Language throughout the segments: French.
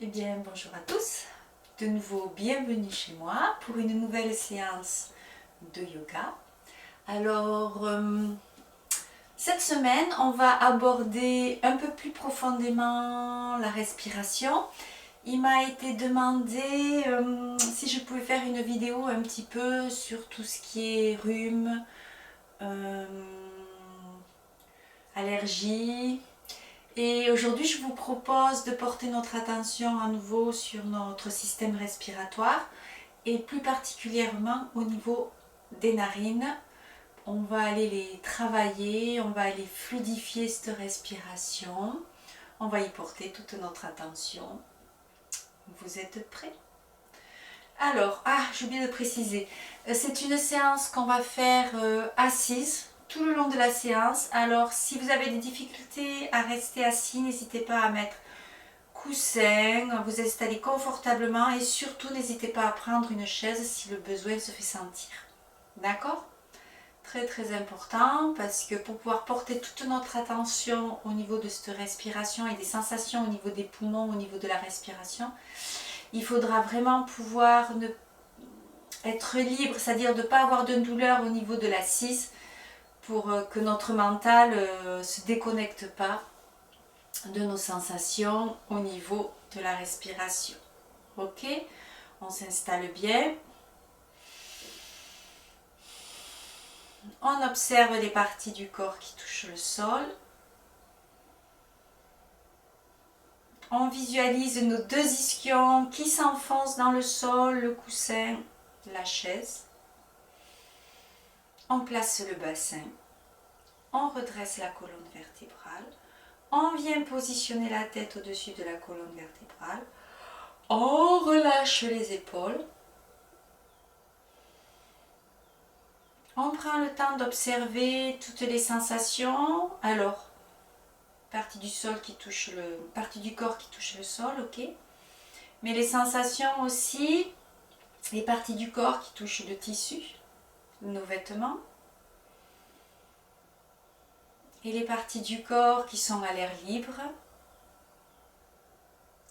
Eh bien, bonjour à tous. De nouveau, bienvenue chez moi pour une nouvelle séance de yoga. Alors, cette semaine, on va aborder un peu plus profondément la respiration. Il m'a été demandé si je pouvais faire une vidéo un petit peu sur tout ce qui est rhume, allergie. Et aujourd'hui, je vous propose de porter notre attention à nouveau sur notre système respiratoire et plus particulièrement au niveau des narines. On va aller les travailler, on va aller fluidifier cette respiration. On va y porter toute notre attention. Vous êtes prêts? Alors, j'ai oublié de préciser, c'est une séance qu'on va faire assise tout le long de la séance. Alors, si vous avez des difficultés à rester assis, n'hésitez pas à mettre coussin, vous installer confortablement et surtout n'hésitez pas à prendre une chaise si le besoin se fait sentir. D'accord? Très très important parce que pour pouvoir porter toute notre attention au niveau de cette respiration et des sensations au niveau des poumons, au niveau de la respiration, il faudra vraiment pouvoir être libre, c'est-à-dire de ne pas avoir de douleur au niveau de l'assise pour que notre mental ne se déconnecte pas de nos sensations au niveau de la respiration. Ok, on s'installe bien. On observe les parties du corps qui touchent le sol. On visualise nos deux ischions qui s'enfoncent dans le sol, le coussin, la chaise. On place le bassin. On redresse la colonne vertébrale. On vient positionner la tête au-dessus de la colonne vertébrale. On relâche les épaules. On prend le temps d'observer toutes les sensations. Alors, partie du corps qui touche le sol, ok. Mais les sensations aussi, les parties du corps qui touchent le tissu, nos vêtements. Et les parties du corps qui sont à l'air libre.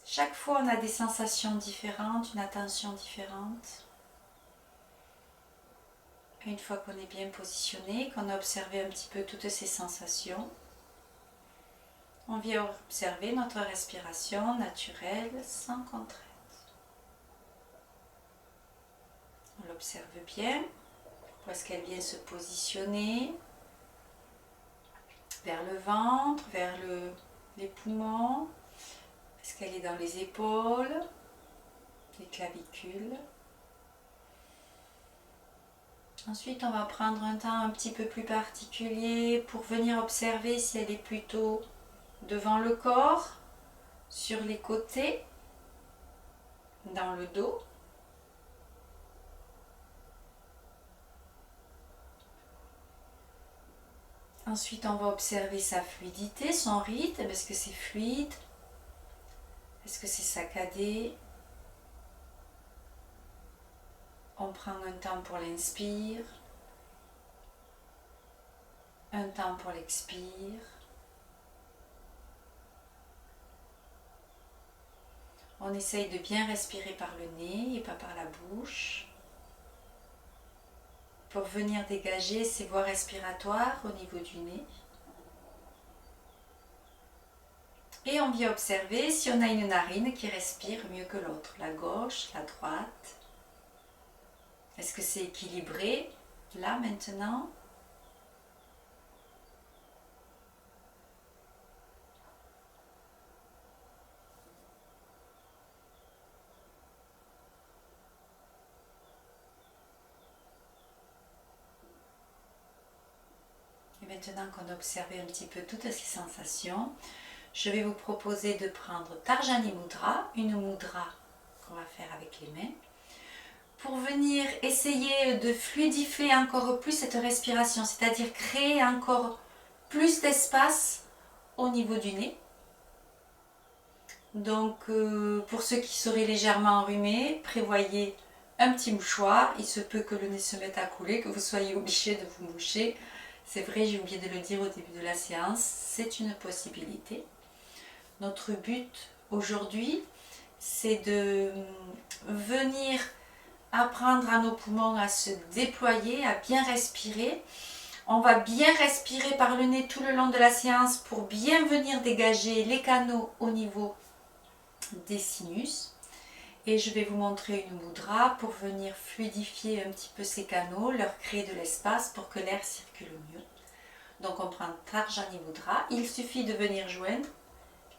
Chaque fois, on a des sensations différentes, une attention différente. Une fois qu'on est bien positionné, qu'on a observé un petit peu toutes ces sensations, on vient observer notre respiration naturelle sans contrainte. On l'observe bien, où est-ce qu'elle vient se positionner, vers le ventre, vers les poumons, est-ce qu'elle est dans les épaules, les clavicules. Ensuite, on va prendre un temps un petit peu plus particulier pour venir observer si elle est plutôt devant le corps, sur les côtés, dans le dos. Ensuite, on va observer sa fluidité, son rythme. Est-ce que c'est fluide? Est-ce que c'est saccadé? On prend un temps pour l'inspire, un temps pour l'expire. On essaye de bien respirer par le nez et pas par la bouche pour venir dégager ces voies respiratoires au niveau du nez. Et on vient observer si on a une narine qui respire mieux que l'autre, la gauche, la droite. Est-ce que c'est équilibré là maintenant? Et maintenant qu'on a observé un petit peu toutes ces sensations, je vais vous proposer de prendre Tarjani Mudra, une mudra qu'on va faire avec les mains, pour venir essayer de fluidifier encore plus cette respiration, c'est-à-dire créer encore plus d'espace au niveau du nez. Donc pour ceux qui seraient légèrement enrhumés, prévoyez un petit mouchoir. Il se peut que le nez se mette à couler, que vous soyez obligé de vous moucher. C'est vrai, j'ai oublié de le dire au début de la séance, c'est une possibilité. Notre but aujourd'hui, c'est de venir apprendre à nos poumons à se déployer, à bien respirer. On va bien respirer par le nez tout le long de la séance pour bien venir dégager les canaux au niveau des sinus. Et je vais vous montrer une mudra pour venir fluidifier un petit peu ces canaux, leur créer de l'espace pour que l'air circule mieux. Donc on prend Tarjani Mudra. Il suffit de venir joindre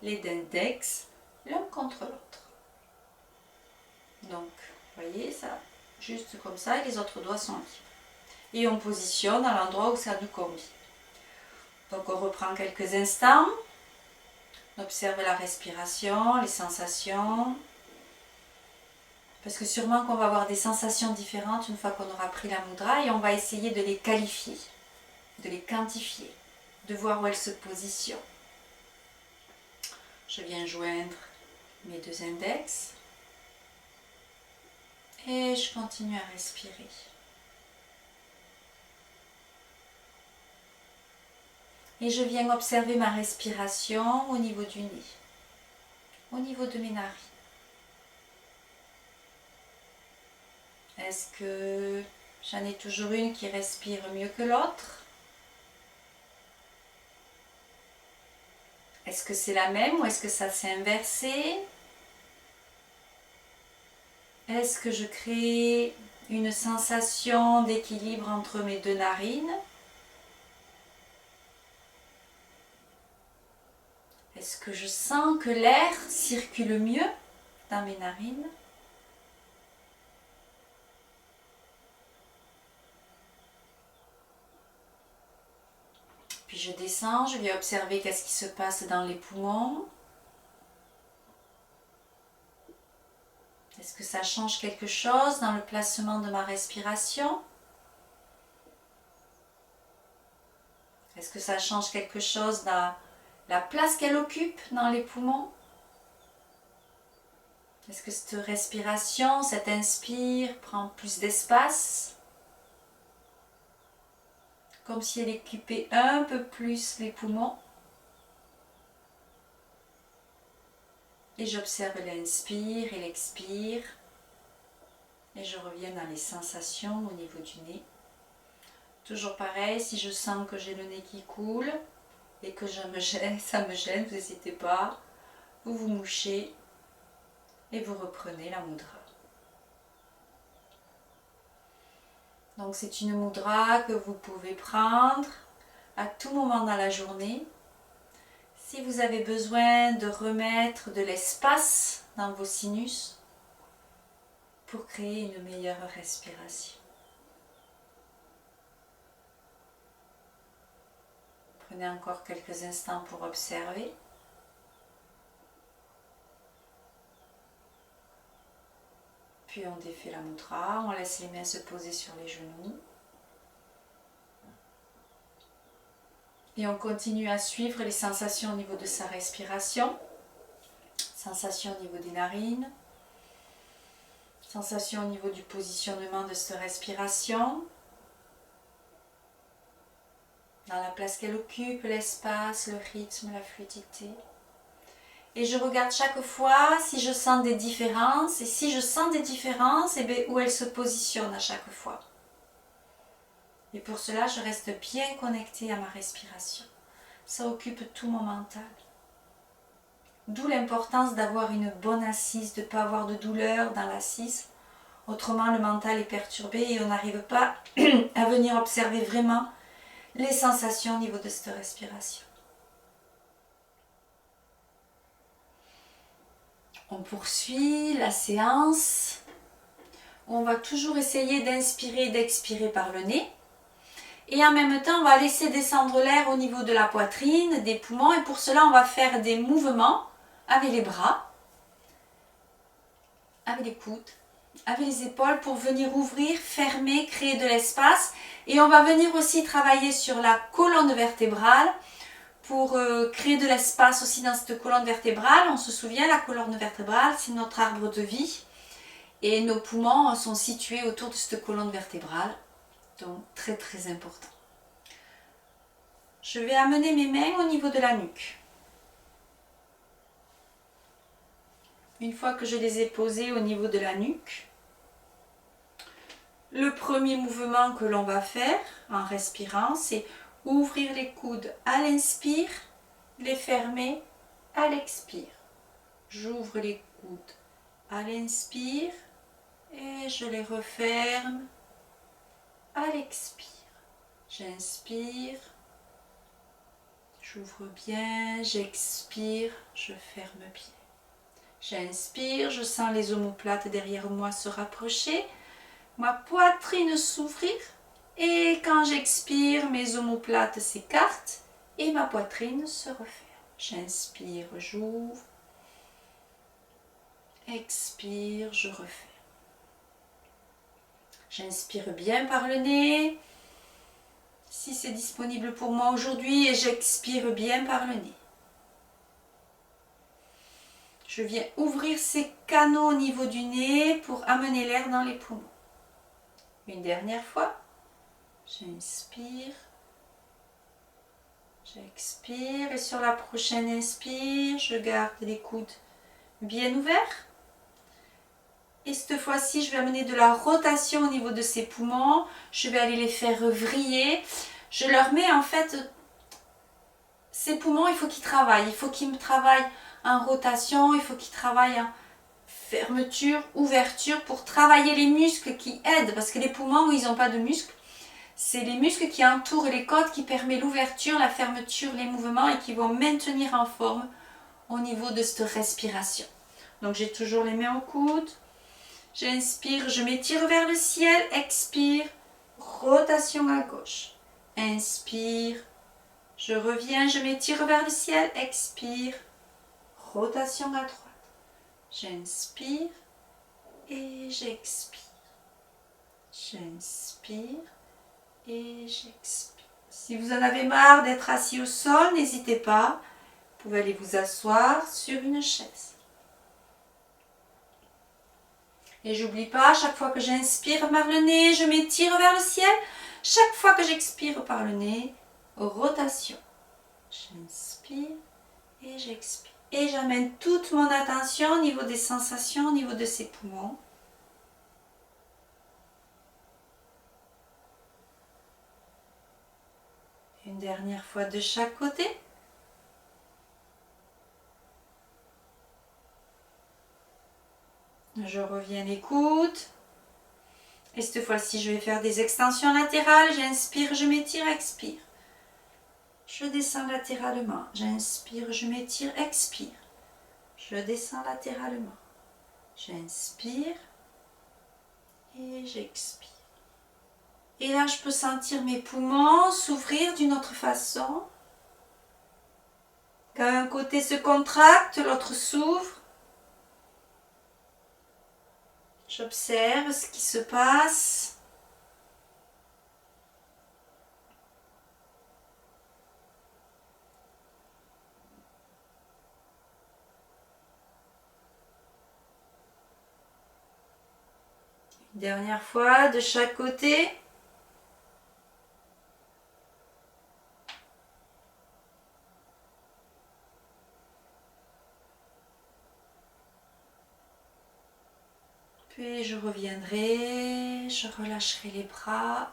les index l'un contre l'autre. Donc, vous voyez ça, juste comme ça, et les autres doigts sont libres. Et on positionne à l'endroit où ça nous convient. Donc on reprend quelques instants. On observe la respiration, les sensations. Parce que sûrement qu'on va avoir des sensations différentes une fois qu'on aura pris la mudra et on va essayer de les qualifier, de les quantifier, de voir où elles se positionnent. Je viens joindre mes deux index et je continue à respirer. Et je viens observer ma respiration au niveau du nez, au niveau de mes narines. Est-ce que j'en ai toujours une qui respire mieux que l'autre? Est-ce que c'est la même ou est-ce que ça s'est inversé? Est-ce que je crée une sensation d'équilibre entre mes deux narines? Est-ce que je sens que l'air circule mieux dans mes narines? Puis je descends, je vais observer qu'est-ce qui se passe dans les poumons. Est-ce que ça change quelque chose dans le placement de ma respiration? Est-ce que ça change quelque chose dans la place qu'elle occupe dans les poumons? Est-ce que cette respiration, cette inspire prend plus d'espace? Comme si elle occupait un peu plus les poumons. Et j'observe l'inspire et l'expire. Et je reviens dans les sensations au niveau du nez. Toujours pareil, si je sens que j'ai le nez qui coule et que ça me gêne, vous n'hésitez pas. Vous vous mouchez et vous reprenez la mudra. Donc c'est une mudra que vous pouvez prendre à tout moment dans la journée. Si vous avez besoin de remettre de l'espace dans vos sinus pour créer une meilleure respiration. Prenez encore quelques instants pour observer. Puis on défait la mudra, on laisse les mains se poser sur les genoux. Et on continue à suivre les sensations au niveau de sa respiration. Sensations au niveau des narines. Sensations au niveau du positionnement de cette respiration. Dans la place qu'elle occupe, l'espace, le rythme, la fluidité. Et je regarde chaque fois si je sens des différences. Et si je sens des différences, eh bien, où elles se positionnent à chaque fois. Et pour cela, je reste bien connectée à ma respiration. Ça occupe tout mon mental. D'où l'importance d'avoir une bonne assise, de ne pas avoir de douleur dans l'assise. Autrement, le mental est perturbé et on n'arrive pas à venir observer vraiment les sensations au niveau de cette respiration. On poursuit la séance. On va toujours essayer d'inspirer et d'expirer par le nez. Et en même temps, on va laisser descendre l'air au niveau de la poitrine, des poumons. Et pour cela, on va faire des mouvements avec les bras, avec les coudes, avec les épaules pour venir ouvrir, fermer, créer de l'espace. Et on va venir aussi travailler sur la colonne vertébrale pour créer de l'espace aussi dans cette colonne vertébrale. On se souvient, la colonne vertébrale, c'est notre arbre de vie. Et nos poumons sont situés autour de cette colonne vertébrale. Donc très très important. Je vais amener mes mains au niveau de la nuque. Une fois que je les ai posés au niveau de la nuque, le premier mouvement que l'on va faire en respirant, c'est ouvrir les coudes à l'inspire, les fermer à l'expire. J'ouvre les coudes à l'inspire et je les referme à l'expire. J'inspire, j'ouvre bien, j'expire, je ferme bien. J'inspire, je sens les omoplates derrière moi se rapprocher, ma poitrine s'ouvrir et quand j'expire, mes omoplates s'écartent et ma poitrine se referme. J'inspire, j'ouvre, expire, je referme. J'inspire bien par le nez, si c'est disponible pour moi aujourd'hui, et j'expire bien par le nez. Je viens ouvrir ces canaux au niveau du nez pour amener l'air dans les poumons. Une dernière fois. J'inspire. J'expire. Et sur la prochaine inspire, je garde les coudes bien ouverts. Et cette fois-ci, je vais amener de la rotation au niveau de ces poumons. Je vais aller les faire vriller. Je leur mets en fait... Ces poumons, il faut qu'ils travaillent. Il faut qu'ils me travaillent en rotation, il faut qu'ils travaillent en fermeture, ouverture pour travailler les muscles qui aident, parce que les poumons où ils n'ont pas de muscles, c'est les muscles qui entourent les côtes qui permettent l'ouverture, la fermeture, les mouvements et qui vont maintenir en forme au niveau de cette respiration. Donc j'ai toujours les mains au coude, j'inspire, je m'étire vers le ciel, expire, rotation à gauche, inspire, je reviens, je m'étire vers le ciel, expire, rotation à droite. J'inspire et j'expire. J'inspire et j'expire. Si vous en avez marre d'être assis au sol, n'hésitez pas. Vous pouvez aller vous asseoir sur une chaise. Et j'oublie pas, chaque fois que j'inspire par le nez, je m'étire vers le ciel. Chaque fois que j'expire par le nez, rotation. J'inspire et j'expire. Et j'amène toute mon attention au niveau des sensations, au niveau de ces poumons. Une dernière fois de chaque côté. Je reviens les coudes. Et cette fois-ci, je vais faire des extensions latérales. J'inspire, je m'étire, expire. Je descends latéralement. J'inspire, je m'étire, expire. Je descends latéralement. J'inspire et j'expire. Et là, je peux sentir mes poumons s'ouvrir d'une autre façon. Quand un côté se contracte, l'autre s'ouvre. J'observe ce qui se passe. Dernière fois, de chaque côté. Puis je reviendrai, je relâcherai les bras.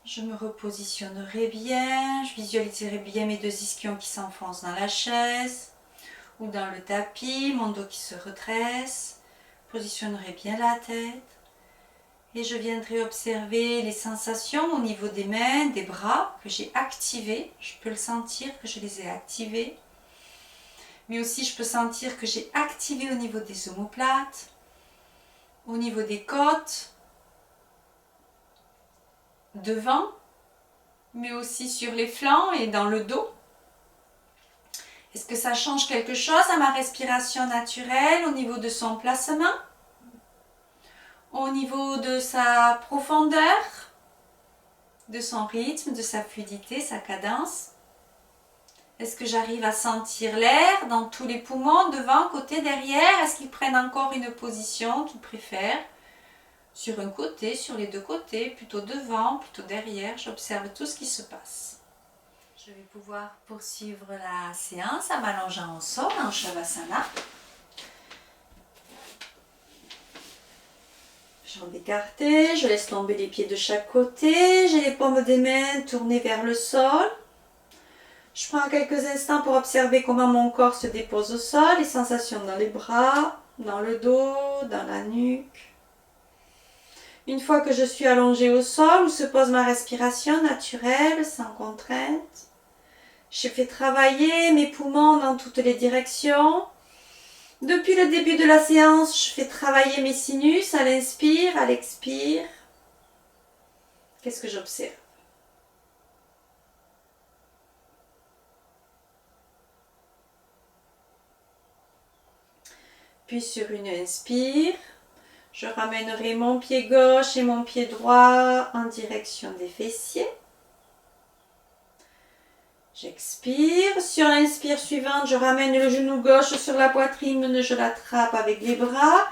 Je me repositionnerai bien, je visualiserai bien mes deux ischions qui s'enfoncent dans la chaise ou dans le tapis, mon dos qui se redresse. Positionnerai bien la tête et je viendrai observer les sensations au niveau des mains, des bras que j'ai activés. Je peux le sentir que je les ai activés, mais aussi je peux sentir que j'ai activé au niveau des omoplates, au niveau des côtes, devant, mais aussi sur les flancs et dans le dos. Est-ce que ça change quelque chose à ma respiration naturelle au niveau de son placement, au niveau de sa profondeur, de son rythme, de sa fluidité, sa cadence? Est-ce que j'arrive à sentir l'air dans tous les poumons, devant, côté, derrière? Est-ce qu'ils prennent encore une position qu'ils préfèrent? Sur un côté, sur les deux côtés, plutôt devant, plutôt derrière? J'observe tout ce qui se passe. Je vais pouvoir poursuivre la séance en m'allongeant au sol en Shavasana. Jambes écartées, je laisse tomber les pieds de chaque côté. J'ai les paumes des mains tournées vers le sol. Je prends quelques instants pour observer comment mon corps se dépose au sol, les sensations dans les bras, dans le dos, dans la nuque. Une fois que je suis allongée au sol, où se pose ma respiration naturelle, sans contrainte, je fais travailler mes poumons dans toutes les directions. Depuis le début de la séance, je fais travailler mes sinus à l'inspire, à l'expire. Qu'est-ce que j'observe? Puis sur une inspire, je ramènerai mon pied gauche et mon pied droit en direction des fessiers. J'expire. Sur l'inspire suivante, je ramène le genou gauche sur la poitrine, je l'attrape avec les bras.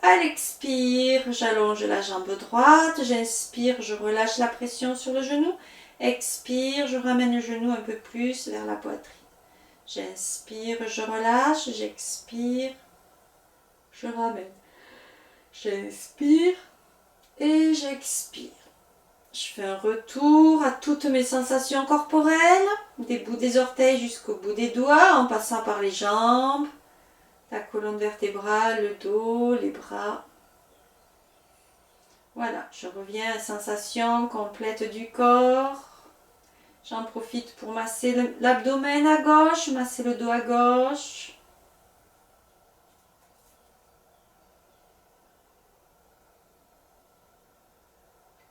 À l'expire, j'allonge la jambe droite. J'inspire, je relâche la pression sur le genou. Expire, je ramène le genou un peu plus vers la poitrine. J'inspire, je relâche. J'expire, je ramène. J'inspire et j'expire. Je fais un retour à toutes mes sensations corporelles, des bouts des orteils jusqu'au bout des doigts, en passant par les jambes, la colonne vertébrale, le dos, les bras. Voilà, je reviens à la sensation complète du corps. J'en profite pour masser l'abdomen à gauche, masser le dos à gauche.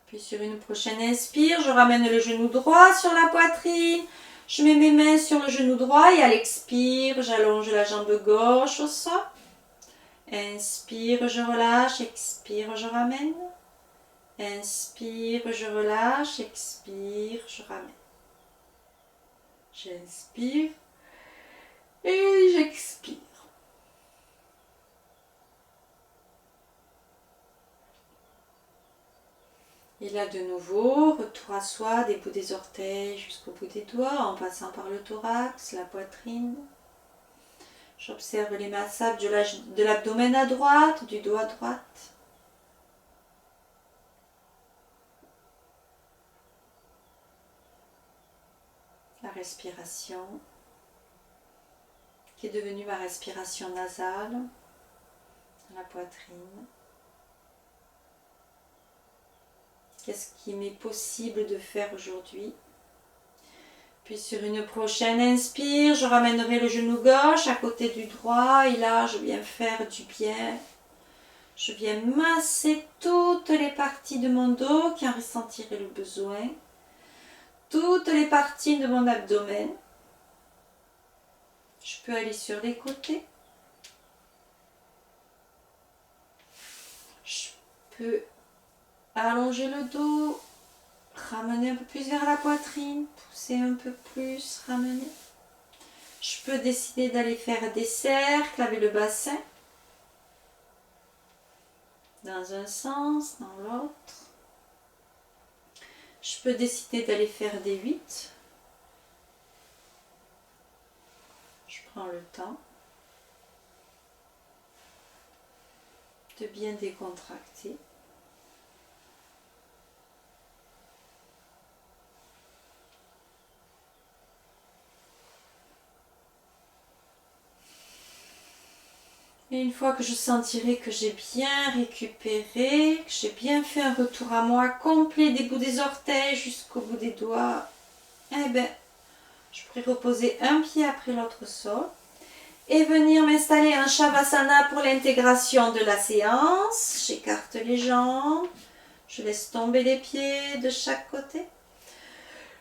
Puis sur une prochaine inspire, je ramène le genou droit sur la poitrine. Je mets mes mains sur le genou droit et à l'expire, j'allonge la jambe gauche au sol. Inspire, je relâche. Expire, je ramène. Inspire, je relâche. Expire, je ramène. J'inspire et j'expire. Et là de nouveau, retour à soi, des bouts des orteils jusqu'au bout des doigts, en passant par le thorax, la poitrine. J'observe les massages de l'abdomen à droite, du dos à droite. La respiration, qui est devenue ma respiration nasale, dans la poitrine. Qu'est-ce qui m'est possible de faire aujourd'hui? Puis sur une prochaine inspire, je ramènerai le genou gauche à côté du droit et là je viens faire du bien. Je viens masser toutes les parties de mon dos qui en ressentiraient le besoin. Toutes les parties de mon abdomen. Je peux aller sur les côtés. Je peux allonger le dos, ramener un peu plus vers la poitrine, pousser un peu plus, ramener. Je peux décider d'aller faire des cercles avec le bassin. Dans un sens, dans l'autre. Je peux décider d'aller faire des 8. Je prends le temps de bien décontracter. Et une fois que je sentirai que j'ai bien récupéré, que j'ai bien fait un retour à moi complet des bouts des orteils jusqu'au bout des doigts, eh bien, je pourrai reposer un pied après l'autre au sol et venir m'installer en Shavasana pour l'intégration de la séance. J'écarte les jambes, je laisse tomber les pieds de chaque côté.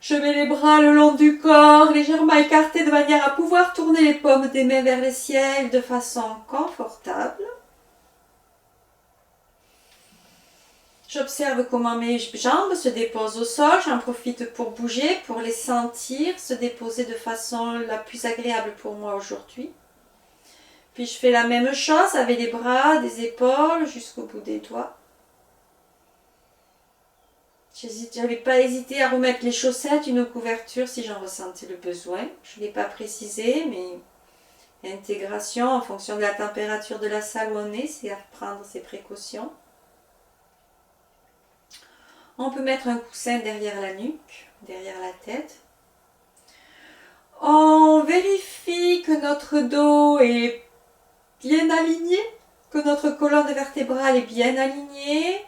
Je mets les bras le long du corps, légèrement écartés de manière à pouvoir tourner les paumes des mains vers le ciel de façon confortable. J'observe comment mes jambes se déposent au sol. J'en profite pour bouger, pour les sentir se déposer de façon la plus agréable pour moi aujourd'hui. Puis je fais la même chose avec les bras, des épaules jusqu'au bout des doigts. J'avais pas hésité à remettre les chaussettes, une couverture si j'en ressentais le besoin. Je ne l'ai pas précisé, mais intégration en fonction de la température de la salle où on est, c'est à prendre ses précautions. On peut mettre un coussin derrière la nuque, derrière la tête. On vérifie que notre dos est bien aligné, que notre colonne vertébrale est bien alignée,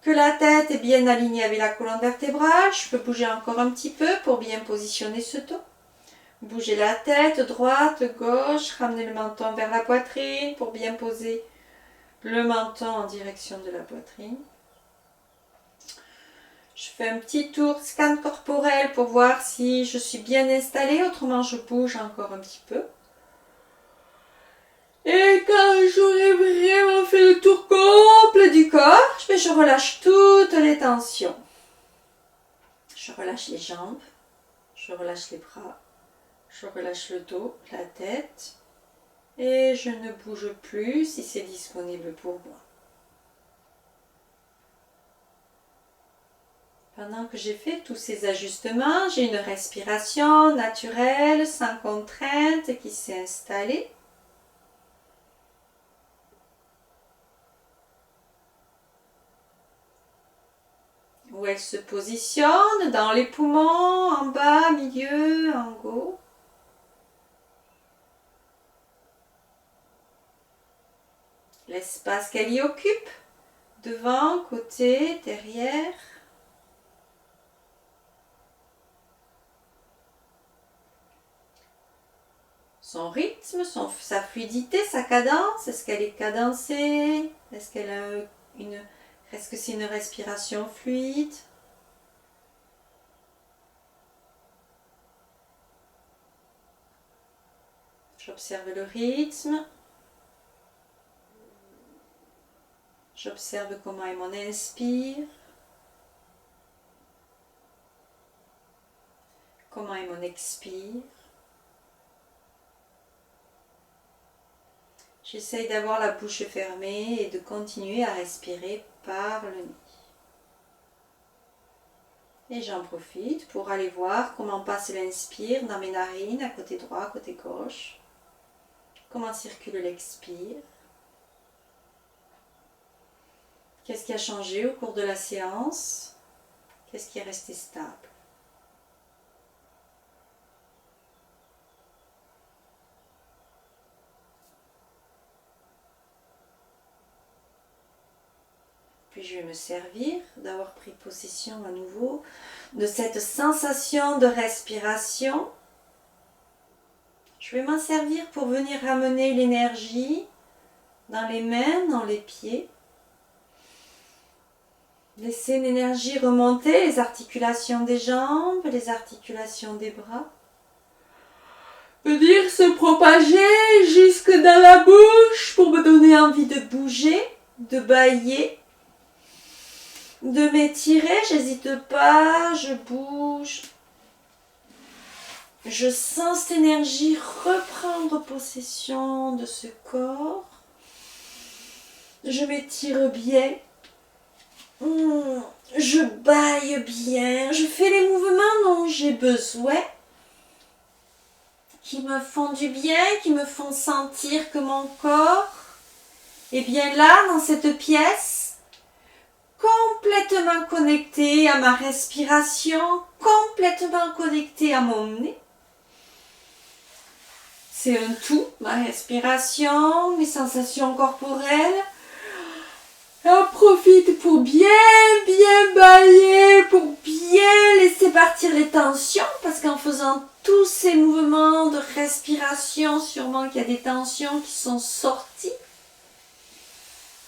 que la tête est bien alignée avec la colonne vertébrale. Je peux bouger encore un petit peu pour bien positionner ce dos. Bouger la tête, droite, gauche, ramener le menton vers la poitrine pour bien poser le menton en direction de la poitrine. Je fais un petit tour scan corporel pour voir si je suis bien installée, autrement je bouge encore un petit peu. Et quand j'aurai vraiment fait le tour complet du corps, je relâche toutes les tensions. Je relâche les jambes, je relâche les bras, je relâche le dos, la tête et je ne bouge plus si c'est disponible pour moi. Pendant que j'ai fait tous ces ajustements, j'ai une respiration naturelle, sans contrainte, qui s'est installée. Où elle se positionne dans les poumons, en bas, milieu, en haut. L'espace qu'elle y occupe, devant, côté, derrière. Son rythme, sa fluidité, sa cadence, est-ce qu'elle est cadencée? Est-ce qu'elle a est-ce que c'est une respiration fluide? J'observe le rythme. J'observe comment est mon inspire. Comment est mon expire. J'essaye d'avoir la bouche fermée et de continuer à respirer par le nez. Et j'en profite pour aller voir comment passe l'inspire dans mes narines, à côté droit, côté gauche. Comment circule l'expire. Qu'est-ce qui a changé au cours de la séance? Qu'est-ce qui est resté stable? Puis je vais me servir d'avoir pris possession à nouveau de cette sensation de respiration. Je vais m'en servir pour venir ramener l'énergie dans les mains, dans les pieds. Laisser l'énergie remonter, les articulations des jambes, les articulations des bras. Venir se propager jusque dans la bouche pour me donner envie de bouger, de bâiller, de m'étirer. J'hésite pas, je bouge. Je sens cette énergie reprendre possession de ce corps. Je m'étire bien. Je bâille bien. Je fais les mouvements dont j'ai besoin, qui me font du bien, qui me font sentir que mon corps est bien là, dans cette pièce, complètement connecté à ma respiration, complètement connecté à mon nez. C'est un tout, ma respiration, mes sensations corporelles. On profite pour bien bâiller, pour bien laisser partir les tensions, parce qu'en faisant tous ces mouvements de respiration, sûrement qu'il y a des tensions qui sont sorties.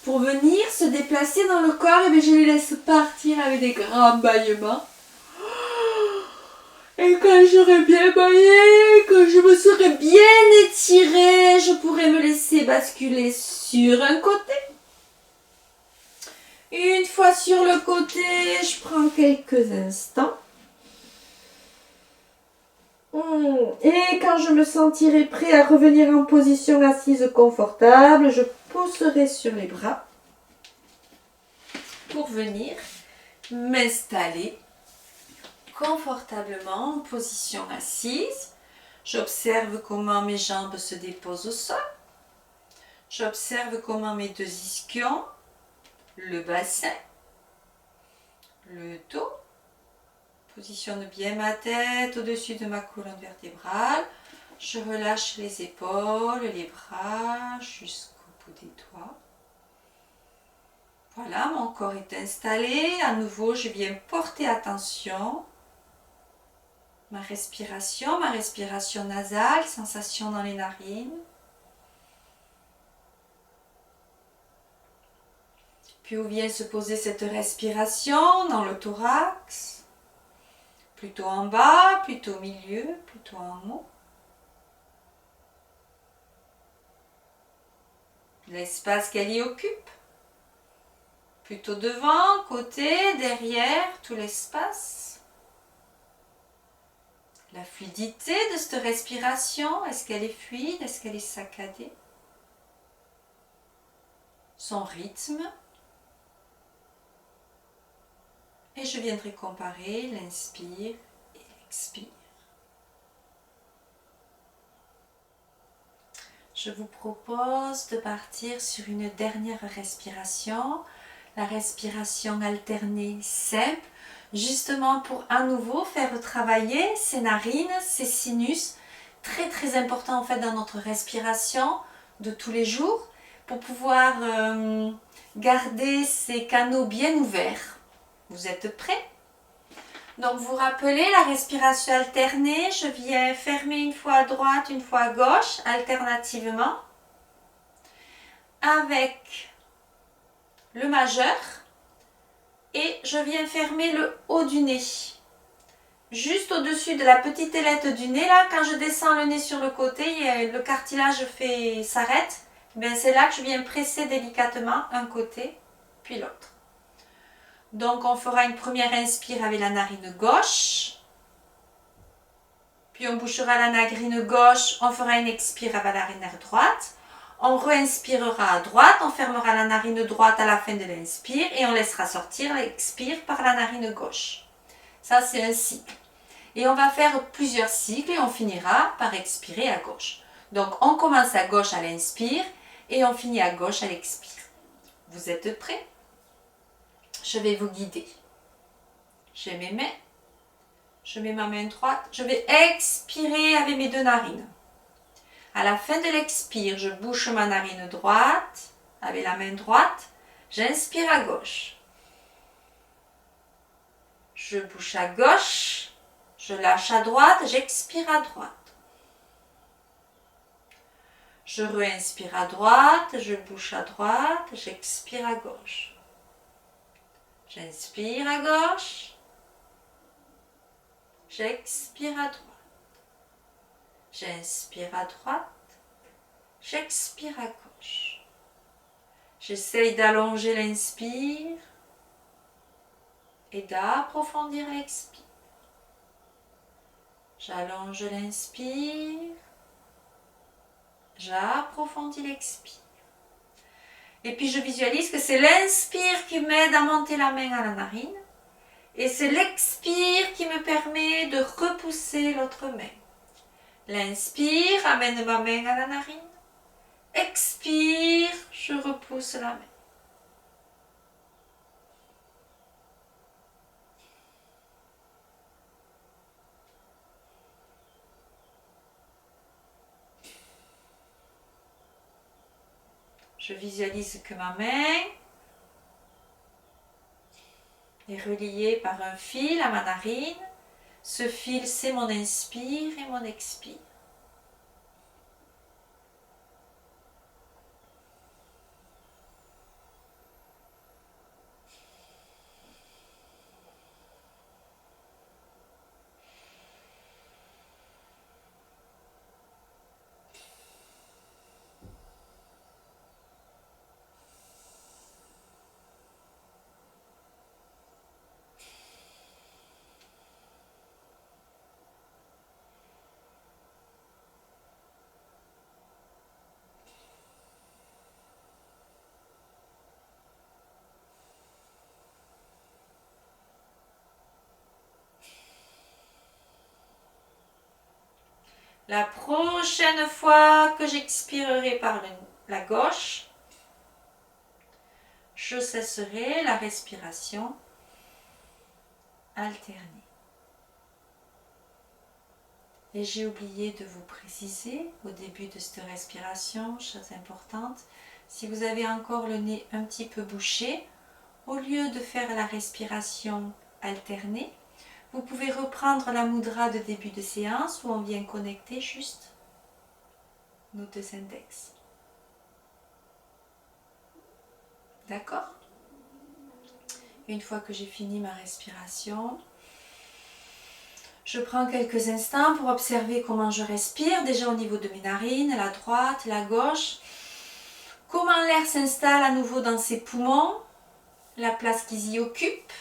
Pour venir se déplacer dans le corps, et bien je les laisse partir avec des grands bâillements. Et quand j'aurai bien bâillé, quand je me serai bien étirée, je pourrai me laisser basculer sur un côté. Une fois sur le côté, je prends quelques instants. Et quand je me sentirai prêt à revenir en position assise je poserai sur les bras pour venir m'installer confortablement en position assise. J'observe comment mes jambes se déposent au sol. J'observe comment mes deux ischions, le bassin, le dos, positionne bien ma tête au-dessus de ma colonne vertébrale. Je relâche les épaules, les bras jusqu'au bout des doigts. Voilà, mon corps est installé. À nouveau, je viens porter attention. Ma respiration nasale, sensation dans les narines. Puis où vient se poser cette respiration dans le thorax. Plutôt en bas, plutôt au milieu, plutôt en haut. L'espace qu'elle y occupe. Plutôt devant, côté, derrière, tout l'espace. La fluidité de cette respiration, est-ce qu'elle est fluide, est-ce qu'elle est saccadée? Son rythme. Et je viendrai comparer l'inspire et l'expire. Je vous propose de partir sur une dernière respiration, la respiration alternée simple, justement pour à nouveau faire travailler ces narines, ces sinus, très important en fait dans notre respiration de tous les jours, pour pouvoir garder ces canaux bien ouverts. Vous êtes prêts? Donc vous rappelez la respiration alternée, je viens fermer une fois à droite, une fois à gauche, alternativement, avec le majeur, et je viens fermer le haut du nez. Juste au-dessus de la petite ailette du nez, là, quand je descends le nez sur le côté, le cartilage s'arrête, c'est là que je viens presser délicatement un côté, puis l'autre. Donc on fera une première inspire avec la narine gauche, puis on bouchera la narine gauche, on fera une expire avec la narine droite, on re-inspirera à droite, on fermera la narine droite à la fin de l'inspire et on laissera sortir l'expire par la narine gauche. Ça c'est un cycle. Et on va faire plusieurs cycles et on finira par expirer à gauche. Donc on commence à gauche à l'inspire et on finit à gauche à l'expire. Vous êtes prêts? Je vais vous guider. J'ai mes mains. Je mets ma main droite. Je vais expirer avec mes deux narines. À la fin de l'expire, je bouche ma narine droite avec la main droite. J'inspire à gauche. Je bouche à gauche. Je lâche à droite. J'expire à droite. Je re-inspire à droite. Je bouche à droite. J'expire à gauche. J'inspire à gauche. J'expire à droite. J'inspire à droite. J'expire à gauche. J'essaye d'allonger l'inspire et d'approfondir l'expire. J'allonge l'inspire. J'approfondis l'expire. Et puis je visualise que c'est l'inspire qui m'aide à monter la main à la narine. Et c'est l'expire qui me permet de repousser l'autre main. L'inspire amène ma main à la narine. Expire, je repousse la main. Je visualise que ma main est reliée par un fil à ma narine. Ce fil, c'est mon inspire et mon expire. La prochaine fois que j'expirerai par la gauche, je cesserai la respiration alternée. Et j'ai oublié de vous préciser au début de cette respiration, chose importante, si vous avez encore le nez un petit peu bouché, au lieu de faire la respiration alternée, vous pouvez reprendre la mudra de début de séance où on vient connecter juste nos deux index. D'accord? Une fois que j'ai fini ma respiration, je prends quelques instants pour observer comment je respire, déjà au niveau de mes narines, la droite, la gauche. Comment l'air s'installe à nouveau dans ses poumons, la place qu'ils y occupent.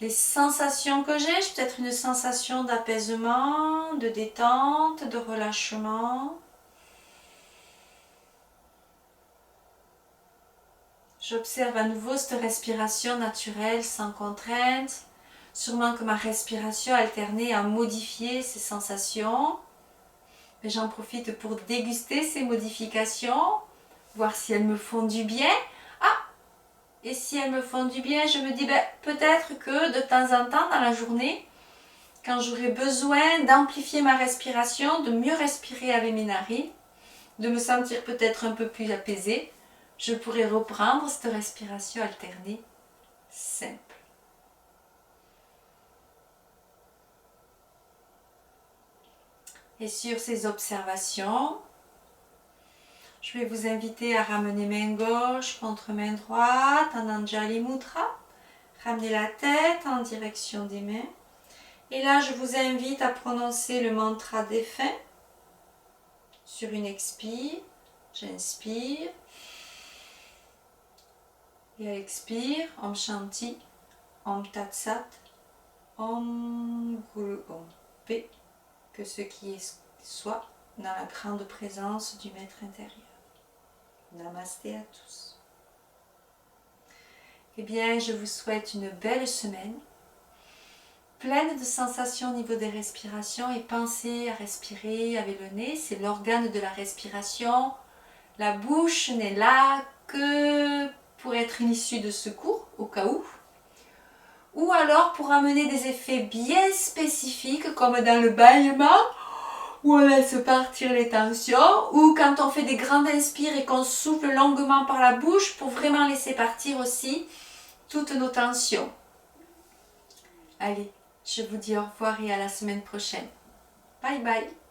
Les sensations que j'ai peut-être une sensation d'apaisement, de détente, de relâchement. J'observe à nouveau cette respiration naturelle, sans contrainte. Sûrement que ma respiration alternée a modifié ces sensations. Mais j'en profite pour déguster ces modifications, voir si elles me font du bien. Et si elles me font du bien, je me dis peut-être que de temps en temps dans la journée, quand j'aurai besoin d'amplifier ma respiration, de mieux respirer avec mes narines, de me sentir peut-être un peu plus apaisée, je pourrai reprendre cette respiration alternée simple. Et sur ces observations, je vais vous inviter à ramener main gauche contre main droite en Anjali Mudra. Ramenez la tête en direction des mains. Et là, je vous invite à prononcer le mantra des fins. Sur une expire, j'inspire. Et à l'expire, Om Shanti, Om Tat Sat, Om Guru Om. Paix, que ce qui est soit dans la grande présence du Maître intérieur. Namasté à tous. Eh bien, je vous souhaite une belle semaine, pleine de sensations au niveau des respirations et pensez à respirer avec le nez, c'est l'organe de la respiration. La bouche n'est là que pour être une issue de secours, au cas où. Ou alors pour amener des effets bien spécifiques, comme dans le bâillement, où on laisse partir les tensions, ou quand on fait des grandes inspires et qu'on souffle longuement par la bouche pour vraiment laisser partir aussi toutes nos tensions. Allez, je vous dis au revoir et à la semaine prochaine. Bye bye.